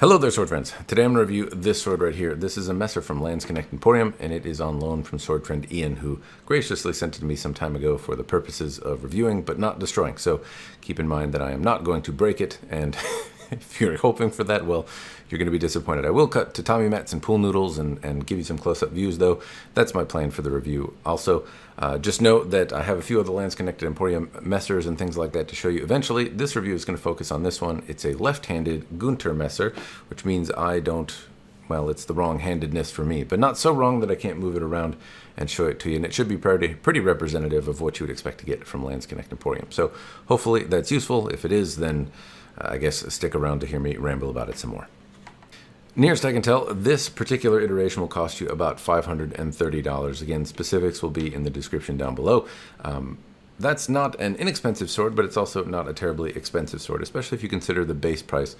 Hello there, sword friends. Today I'm going to review this sword right here. This is a messer from Landsknecht Emporium, and it is on loan from sword friend Ian, who graciously sent it to me some time ago for the purposes of reviewing, but not destroying. So keep in mind that I am not going to break it, and if you're hoping for that, well, you're going to be disappointed. I will cut to Tommy Mats and pool noodles and give you some close-up views, though. That's my plan for the review. Also, just note that I have a few other Landsknecht Emporium messers and things like that to show you eventually. This review is going to focus on this one. It's a left-handed GÜNTHER messer, which means I don't, well, it's the wrong-handedness for me, but not so wrong that I can't move it around and show it to you. And it should be pretty representative of what you would expect to get from Landsknecht Emporium. So hopefully that's useful. If it is, then I guess stick around to hear me ramble about it some more. Nearest I can tell, this particular iteration will cost you about $530. Again, specifics will be in the description down below. That's not an inexpensive sword, but it's also not a terribly expensive sword, especially if you consider the base price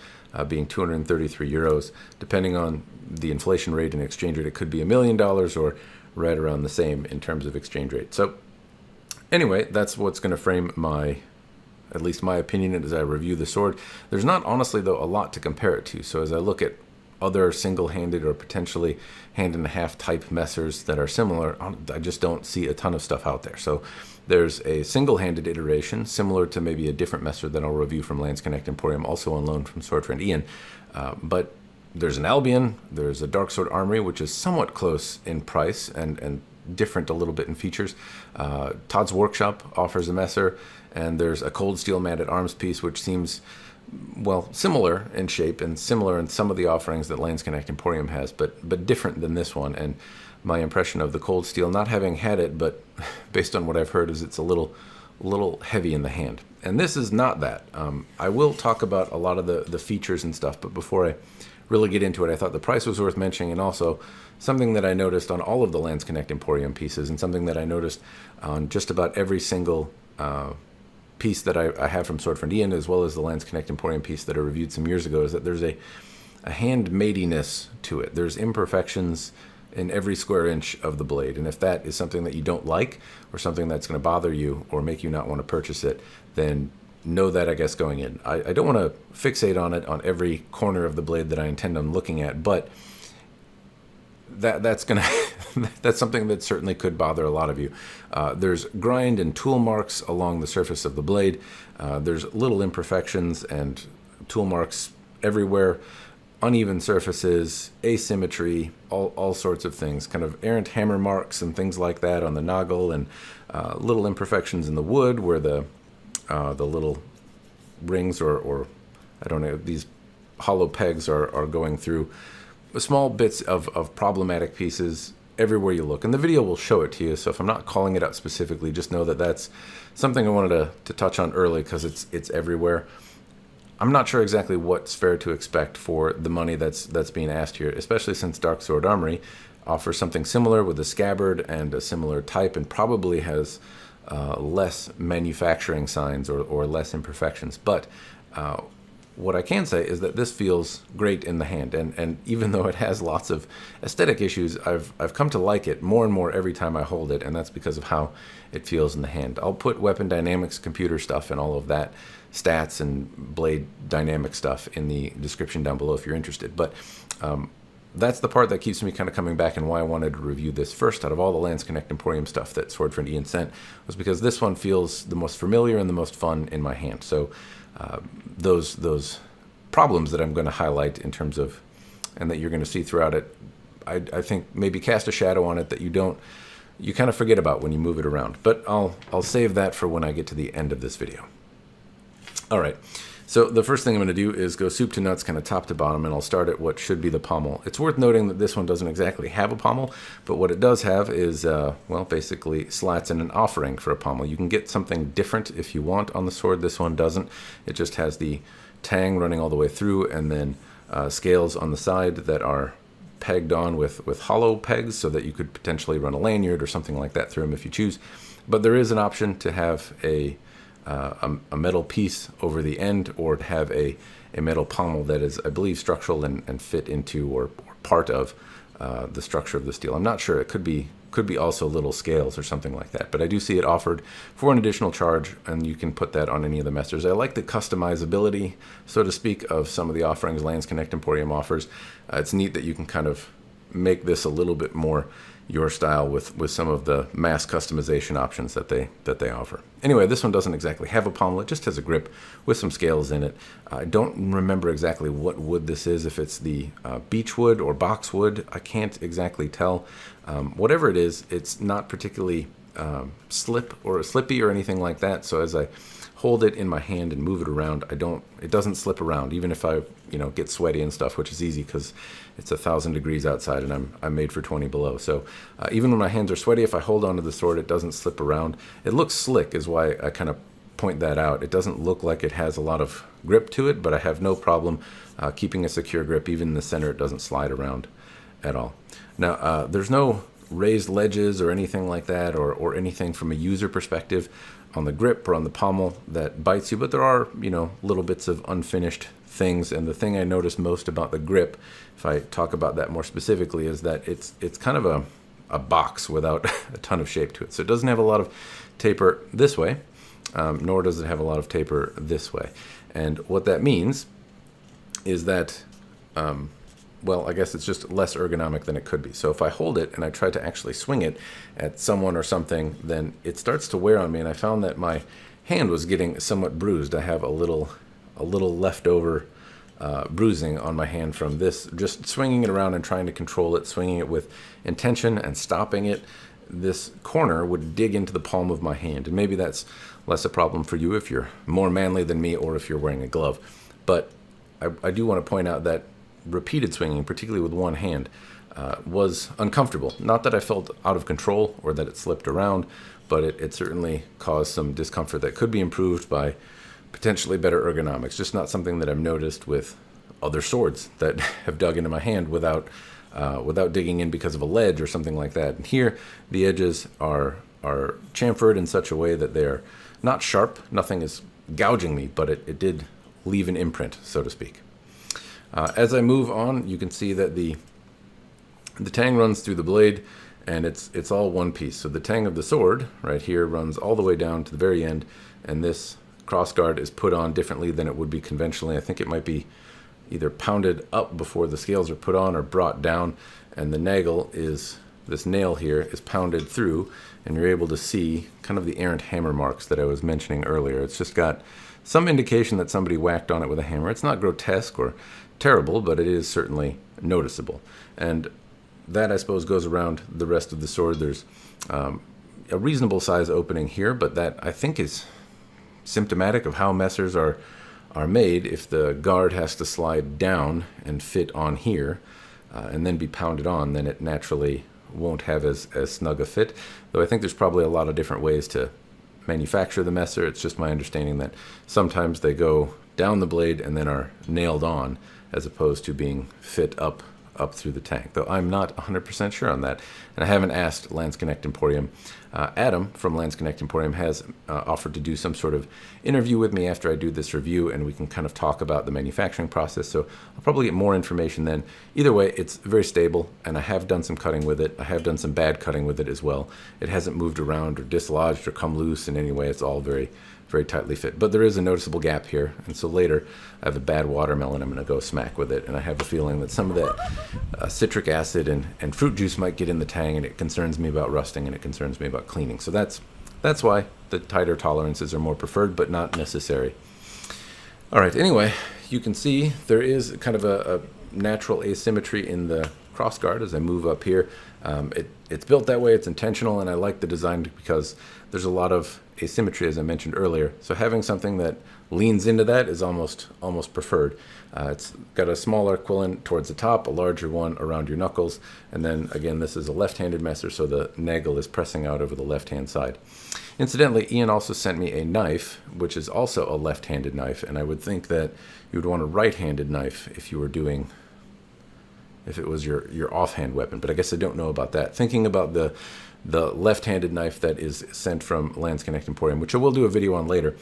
being 233 euros. Depending on the inflation rate and exchange rate, it could be $1 million or right around the same in terms of exchange rate. So anyway, that's what's going to frame at least my opinion as I review the sword. There's not, honestly, though, a lot to compare it to. So as I look at other single-handed or potentially hand-and-a-half type messers that are similar, I just don't see a ton of stuff out there. So there's a single-handed iteration similar to maybe a different messer that I'll review from Landsknecht Emporium, also on loan from sword friend Ian. But there's an Albion, there's a Dark Sword Armory, which is somewhat close in price and different a little bit in features. Todd's Workshop offers a messer, and there's a Cold Steel Matted Arms piece, which seems, well, similar in shape and similar in some of the offerings that Landsknecht Emporium has, but different than this one. And my impression of the Cold Steel, not having had it, but based on what I've heard, is it's a little heavy in the hand. And this is not that. I will talk about a lot of the features and stuff, but before I really get into it, I thought the price was worth mentioning, and also something that I noticed on all of the Landsknecht Emporium pieces, and something that I noticed on just about every single piece that I have from sword friend Ian, as well as the Landsknecht Emporium piece that I reviewed some years ago, is that there's a handmaidiness to it. There's imperfections in every square inch of the blade, and if that is something that you don't like, or something that's going to bother you or make you not want to purchase it, then know that, I guess, going in. I don't want to fixate on it on every corner of the blade that I intend on looking at, but that's something that certainly could bother a lot of you. There's grind and tool marks along the surface of the blade. There's little imperfections and tool marks everywhere, uneven surfaces, asymmetry, all sorts of things, kind of errant hammer marks and things like that on the noggle, and little imperfections in the wood where the little rings or I don't know, these hollow pegs are going through. Small bits of problematic pieces everywhere you look, and the video will show it to you. So if I'm not calling it out specifically, just know that that's something I wanted to touch on early, because it's everywhere. I'm not sure exactly what's fair to expect for the money that's being asked here, especially since Dark Sword Armory offers something similar with a scabbard and a similar type, and probably has less manufacturing signs or less imperfections. But what I can say is that this feels great in the hand, and even though it has lots of aesthetic issues, I've come to like it more and more every time I hold it, and that's because of how it feels in the hand. I'll put weapon dynamics, computer stuff, and all of that, stats and blade dynamic stuff in the description down below if you're interested. But that's the part that keeps me kind of coming back, and why I wanted to review this first out of all the Landsknecht Emporium stuff that sword friend Ian sent, was because this one feels the most familiar and the most fun in my hand. So those problems that I'm going to highlight in terms of, and that you're going to see throughout it, I think maybe cast a shadow on it that you kind of forget about when you move it around. But I'll save that for when I get to the end of this video. All right. So the first thing I'm going to do is go soup to nuts, kind of top to bottom, and I'll start at what should be the pommel. It's worth noting that this one doesn't exactly have a pommel, but what it does have is, well, basically slats and an offering for a pommel. You can get something different if you want on the sword. This one doesn't. It just has the tang running all the way through, and then scales on the side that are pegged on with hollow pegs, so that you could potentially run a lanyard or something like that through them if you choose. But there is an option to have a metal piece over the end, or to have a metal pommel that is, I believe, structural and fit into or part of the structure of the steel. I'm not sure. It could be also little scales or something like that. But I do see it offered for an additional charge, and you can put that on any of the messers. I like the customizability, so to speak, of some of the offerings Landsknecht Emporium offers. It's neat that you can kind of make this a little bit more your style with some of the mass customization options that they offer. Anyway, this one doesn't exactly have a pommel. It just has a grip with some scales in it. I don't remember exactly what wood this is, if it's the beech wood or boxwood. I can't exactly tell. Whatever it is, it's not particularly slippy or anything like that. So as I hold it in my hand and move it around, it doesn't slip around, even if I get sweaty and stuff, which is easy because it's 1,000 degrees outside and I'm made for 20 below. So even when my hands are sweaty, if I hold onto the sword, it doesn't slip around. It looks slick is why I kind of point that out. It doesn't look like it has a lot of grip to it, but I have no problem keeping a secure grip. Even in the center, it doesn't slide around at all. Now, there's no raised ledges or anything like that, or anything from a user perspective on the grip or on the pommel that bites you, but there are, little bits of unfinished things. And the thing I noticed most about the grip, if I talk about that more specifically, is that it's kind of a box without a ton of shape to it. So it doesn't have a lot of taper this way, nor does it have a lot of taper this way. And what that means is that, well, I guess it's just less ergonomic than it could be. So if I hold it and I try to actually swing it at someone or something, then it starts to wear on me. And I found that my hand was getting somewhat bruised. I have a little leftover bruising on my hand from this, just swinging it around and trying to control it, swinging it with intention and stopping it. This corner would dig into the palm of my hand. And maybe that's less a problem for you if you're more manly than me or if you're wearing a glove. But I do want to point out that repeated swinging, particularly with one hand, was uncomfortable. Not that I felt out of control or that it slipped around, but it certainly caused some discomfort that could be improved by potentially better ergonomics. Just not something that I've noticed with other swords that have dug into my hand without digging in because of a ledge or something like that. And here, the edges are chamfered in such a way that they're not sharp. Nothing is gouging me, but it did leave an imprint, so to speak. As I move on, you can see that the tang runs through the blade, and it's all one piece. So the tang of the sword right here runs all the way down to the very end, and this crossguard is put on differently than it would be conventionally. I think it might be either pounded up before the scales are put on or brought down, and the nagel is, this nail here is pounded through, and you're able to see kind of the errant hammer marks that I was mentioning earlier. It's just got some indication that somebody whacked on it with a hammer. It's not grotesque or terrible, but it is certainly noticeable. And that, I suppose, goes around the rest of the sword. There's a reasonable size opening here, but that I think is symptomatic of how messers are made. If the guard has to slide down and fit on here and then be pounded on, then it naturally won't have as snug a fit. Though I think there's probably a lot of different ways to manufacture the messer. It's just my understanding that sometimes they go down the blade and then are nailed on, as opposed to being fit up through the tank, though I'm not 100% sure on that, and I haven't asked Landsknecht Emporium. Adam from Landsknecht Emporium has offered to do some sort of interview with me after I do this review, and we can kind of talk about the manufacturing process, so I'll probably get more information then. Either way, it's very stable, and I have done some cutting with it. I have done some bad cutting with it as well. It hasn't moved around or dislodged or come loose in any way. It's all very, very tightly fit, but there is a noticeable gap here, and so later I have a bad watermelon. I'm going to go smack with it, and I have a feeling that some of that citric acid and fruit juice might get in the tang, and it concerns me about rusting, and it concerns me about cleaning. So that's why the tighter tolerances are more preferred, but not necessary. All right, anyway, you can see there is kind of a natural asymmetry in the crossguard as I move up here. It's built that way, it's intentional, and I like the design because there's a lot of asymmetry, as I mentioned earlier. So having something that leans into that is almost preferred. It's got a smaller quillion towards the top, a larger one around your knuckles, and then again, this is a left-handed messer, so the nagel is pressing out over the left-hand side. Incidentally, Ian also sent me a knife, which is also a left-handed knife, and I would think that you would want a right-handed knife if it was your offhand weapon, but I guess I don't know about that. Thinking about the left-handed knife that is sent from Landsknecht Emporium, which I will do a video on later,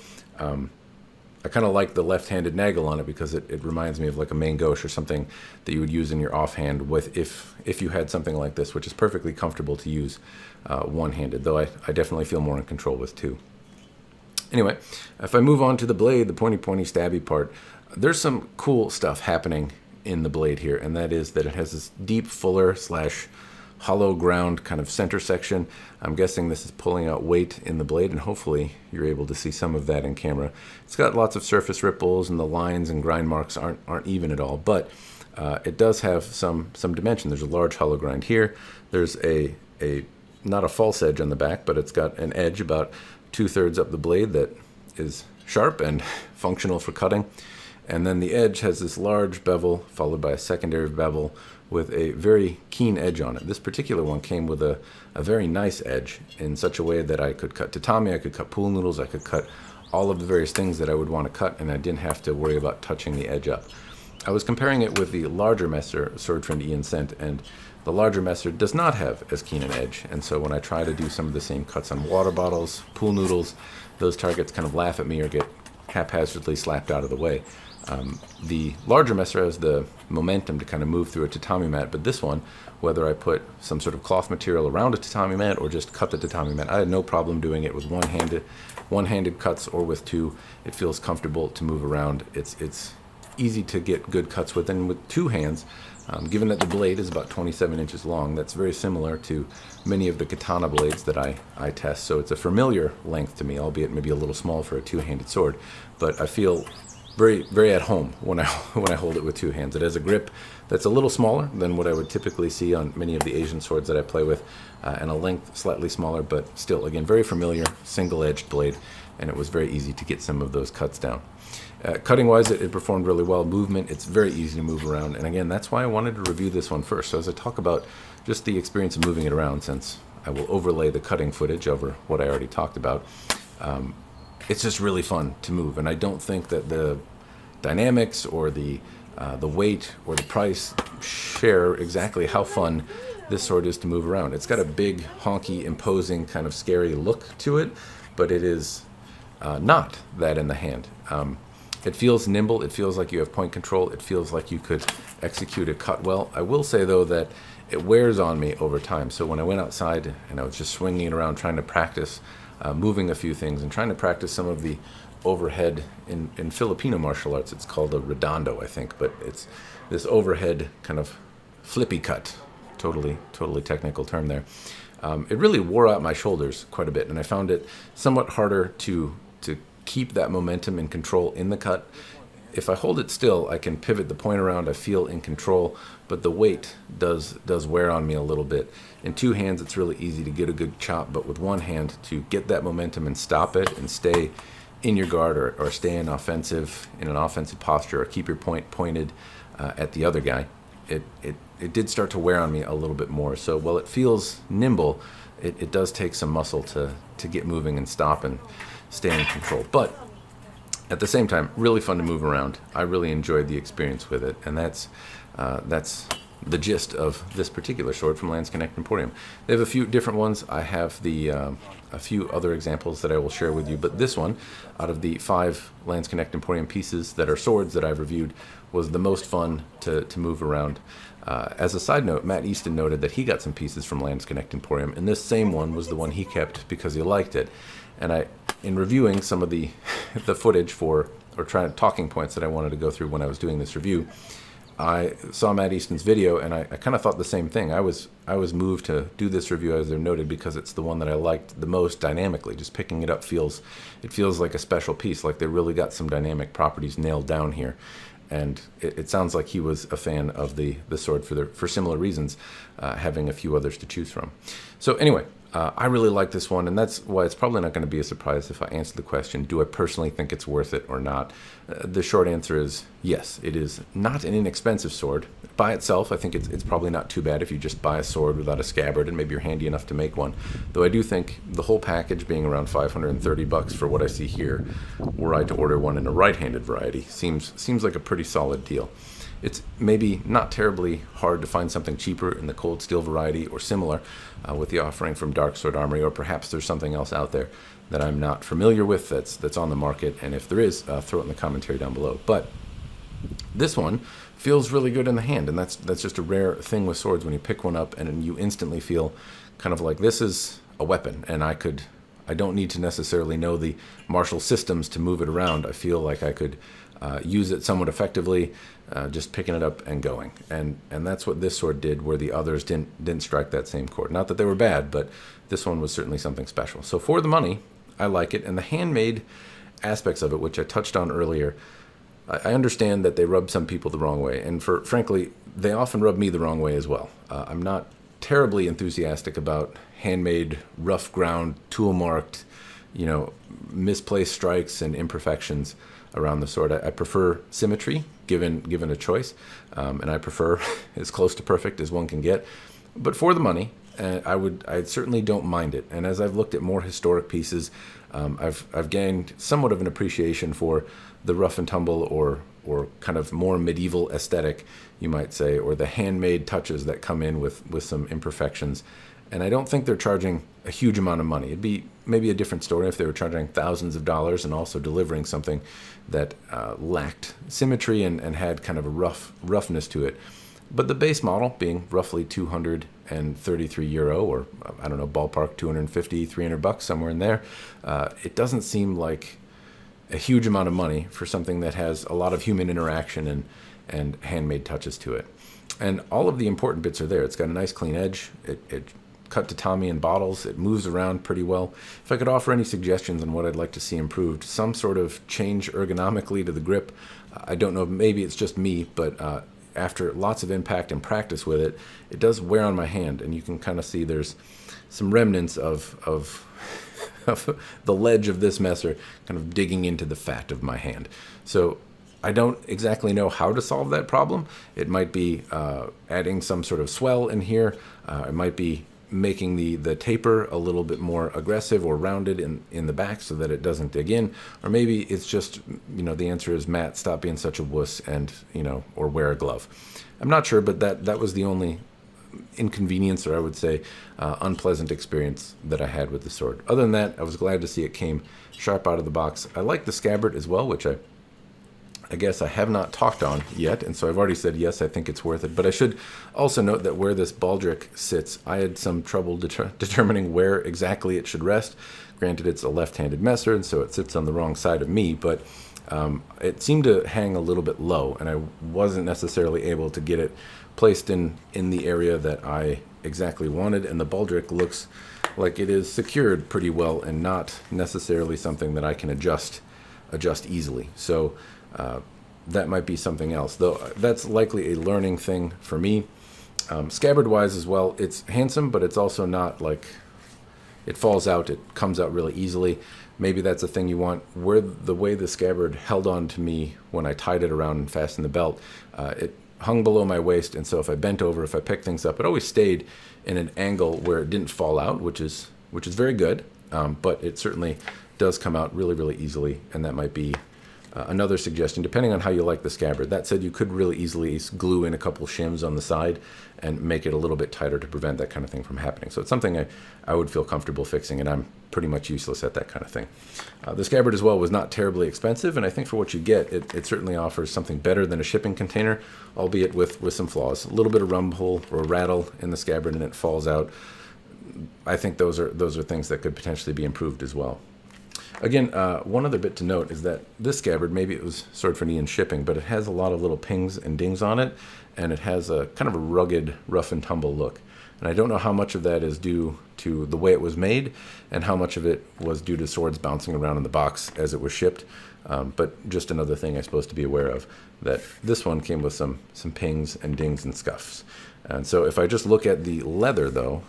I kind of like the left-handed naggle on it because it reminds me of like a main gauche or something that you would use in your offhand with if you had something like this, which is perfectly comfortable to use one-handed, though I definitely feel more in control with two. Anyway, if I move on to the blade, the pointy stabby part, there's some cool stuff happening in the blade here, and that is that it has this deep fuller / hollow ground kind of center section. I'm guessing this is pulling out weight in the blade, and hopefully you're able to see some of that in camera. It's got lots of surface ripples, and the lines and grind marks aren't even at all, but it does have some dimension. There's a large hollow grind here. There's a not a false edge on the back, but it's got an edge about 2/3 up the blade that is sharp and functional for cutting. And then the edge has this large bevel followed by a secondary bevel with a very keen edge on it. This particular one came with a very nice edge in such a way that I could cut tatami, I could cut pool noodles, I could cut all of the various things that I would want to cut, and I didn't have to worry about touching the edge up. I was comparing it with the larger messer sword friend Ian sent, and the larger messer does not have as keen an edge, and so when I try to do some of the same cuts on water bottles, pool noodles, those targets kind of laugh at me or get haphazardly slapped out of the way. The larger messer has the momentum to kind of move through a tatami mat, but this one, whether I put some sort of cloth material around a tatami mat or just cut the tatami mat, I had no problem doing it with one-handed cuts or with two. It feels comfortable to move around. It's easy to get good cuts with, and with two hands, given that the blade is about 27 inches long, that's very similar to many of the katana blades that I test, so it's a familiar length to me, albeit maybe a little small for a two-handed sword, but I feel very, very at home when I hold it with two hands. It has a grip that's a little smaller than what I would typically see on many of the Asian swords that I play with, and a length slightly smaller, but still, again, very familiar, single-edged blade, and it was very easy to get some of those cuts down. Cutting-wise, it performed really well. Movement, it's very easy to move around, and again, that's why I wanted to review this one first. So as I talk about just the experience of moving it around, since I will overlay the cutting footage over what I already talked about, it's just really fun to move, and I don't think that the dynamics or the weight or the price share exactly how fun this sword is to move around. It's got a big, honky, imposing, kind of scary look to it, but it is not that in the hand. It feels nimble, it feels like you have point control, it feels like you could execute a cut well. I will say, though, that it wears on me over time. So when I went outside and I was just swinging it around trying to practice moving a few things and trying to practice some of the overhead in Filipino martial arts, it's called a redondo, I think, but it's this overhead kind of flippy cut, totally technical term there. It really wore out my shoulders quite a bit, and I found it somewhat harder to keep that momentum and control in the cut. If I hold it still, I can pivot the point around, I feel in control, but the weight does wear on me a little bit. In two hands, it's really easy to get a good chop, but with one hand, to get that momentum and stop it and stay in your guard or stay in an offensive posture or keep your point pointed at the other guy, it did start to wear on me a little bit more. So while it feels nimble, it does take some muscle to get moving and stop and stay in control. But at the same time, really fun to move around. I really enjoyed the experience with it, and that's the gist of this particular sword from Landsknecht Emporium. They have a few different ones. I have a few other examples that I will share with you, but this one, out of the 5 Landsknecht Emporium pieces that are swords that I've reviewed, was the most fun to move around. As a side note, Matt Easton noted that he got some pieces from Landsknecht Emporium, and this same one was the one he kept because he liked it. And in reviewing some of the footage talking points that I wanted to go through when I was doing this review, I saw Matt Easton's video, and I kind of thought the same thing. I was moved to do this review, as they've noted, because it's the one that I liked the most dynamically. Just picking it up feels like a special piece, like they really got some dynamic properties nailed down here. And it sounds like he was a fan of the sword for similar reasons, having a few others to choose from. So anyway, I really like this one, and that's why it's probably not going to be a surprise if I answer the question, do I personally think it's worth it or not? The short answer is yes. It is not an inexpensive sword. By itself, I think it's probably not too bad if you just buy a sword without a scabbard, and maybe you're handy enough to make one. Though I do think the whole package being around $530 for what I see here, were I to order one in a right-handed variety, seems like a pretty solid deal. It's maybe not terribly hard to find something cheaper in the cold steel variety or similar with the offering from Dark Sword Armory, or perhaps there's something else out there that I'm not familiar with that's on the market, and if there is, throw it in the commentary down below. But this one feels really good in the hand, and that's just a rare thing with swords when you pick one up and you instantly feel kind of like this is a weapon, and I don't need to necessarily know the martial systems to move it around. I feel like I could use it somewhat effectively, just picking it up and going, and that's what this sword did, where the others didn't strike that same chord. Not that they were bad, but this one was certainly something special. So for the money, I like it, and the handmade aspects of it, which I touched on earlier, I understand that they rub some people the wrong way, and frankly, they often rub me the wrong way as well. I'm not terribly enthusiastic about handmade, rough ground, tool marked, misplaced strikes and imperfections around the sword. I prefer symmetry, given a choice, and I prefer as close to perfect as one can get. But for the money, I certainly don't mind it. And as I've looked at more historic pieces, I've gained somewhat of an appreciation for the rough and tumble or kind of more medieval aesthetic, you might say, or the handmade touches that come in with some imperfections. And I don't think they're charging a huge amount of money. It'd be maybe a different story if they were charging thousands of dollars and also delivering something that lacked symmetry and had kind of a roughness to it. But the base model being roughly 233 euro, or I don't know, ballpark 250, 300 bucks, somewhere in there, it doesn't seem like a huge amount of money for something that has a lot of human interaction and handmade touches to it. And all of the important bits are there. It's got a nice clean edge. It cut tatami in bottles. It moves around pretty well. If I could offer any suggestions on what I'd like to see improved, some sort of change ergonomically to the grip. I don't know, maybe it's just me, but after lots of impact and practice with it, it does wear on my hand, and you can kind of see there's some remnants of the ledge of this messer kind of digging into the fat of my hand. So I don't exactly know how to solve that problem. It might be adding some sort of swell in here. It might be making the taper a little bit more aggressive or rounded in the back so that it doesn't dig in. Or maybe it's just, the answer is, Matt, stop being such a wuss and, or wear a glove. I'm not sure, but that was the only inconvenience, or I would say unpleasant experience that I had with the sword. Other than that, I was glad to see it came sharp out of the box. I like the scabbard as well, which I guess I have not talked on yet, and so I've already said yes, I think it's worth it. But I should also note that where this Baldric sits, I had some trouble determining where exactly it should rest. Granted, it's a left-handed messer, and so it sits on the wrong side of me, but it seemed to hang a little bit low, and I wasn't necessarily able to get it placed in the area that I exactly wanted, and the Baldric looks like it is secured pretty well and not necessarily something that I can adjust easily. So that might be something else, though that's likely a learning thing for me. Scabbard wise as well, it's handsome, but it's also not like it falls out, it comes out really easily. Maybe that's a thing you want. Where the way the scabbard held on to me when I tied it around and fastened the belt, it hung below my waist, and so if I bent over, if I picked things up, it always stayed in an angle where it didn't fall out, which is very good, but it certainly does come out really, really easily, and that might be another suggestion, depending on how you like the scabbard. That said, you could really easily glue in a couple shims on the side and make it a little bit tighter to prevent that kind of thing from happening. So it's something I would feel comfortable fixing, and I'm pretty much useless at that kind of thing. The scabbard as well was not terribly expensive, and I think for what you get, it certainly offers something better than a shipping container, albeit with some flaws. A little bit of rumble or rattle in the scabbard and it falls out. I think those are things that could potentially be improved as well. Again, one other bit to note is that this scabbard, maybe it was Sword for Ian shipping, but it has a lot of little pings and dings on it, and it has a kind of a rugged, rough and tumble look. And I don't know how much of that is due to the way it was made and how much of it was due to swords bouncing around in the box as it was shipped. But just another thing I'm supposed to be aware of, that this one came with some pings and dings and scuffs. And so if I just look at the leather, though,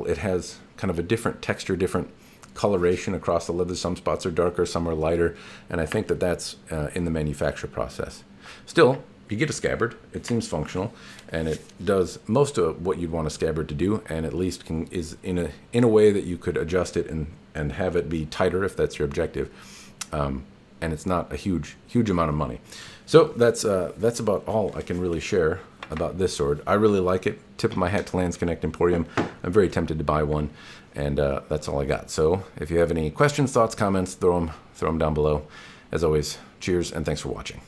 it has kind of a different texture, different coloration across the leather. Some spots are darker, some are lighter, and I think that's in the manufacture process. Still, you get a scabbard, it seems functional, and it does most of what you'd want a scabbard to do, and at least is in a way that you could adjust it and have it be tighter if that's your objective. and it's not a huge amount of money. So that's about all I can really share about this sword. I really like it. Tip of my hat to Landsknecht Emporium. I'm very tempted to buy one, and that's all I got. So if you have any questions, thoughts, comments, throw them down below. As always, cheers and thanks for watching.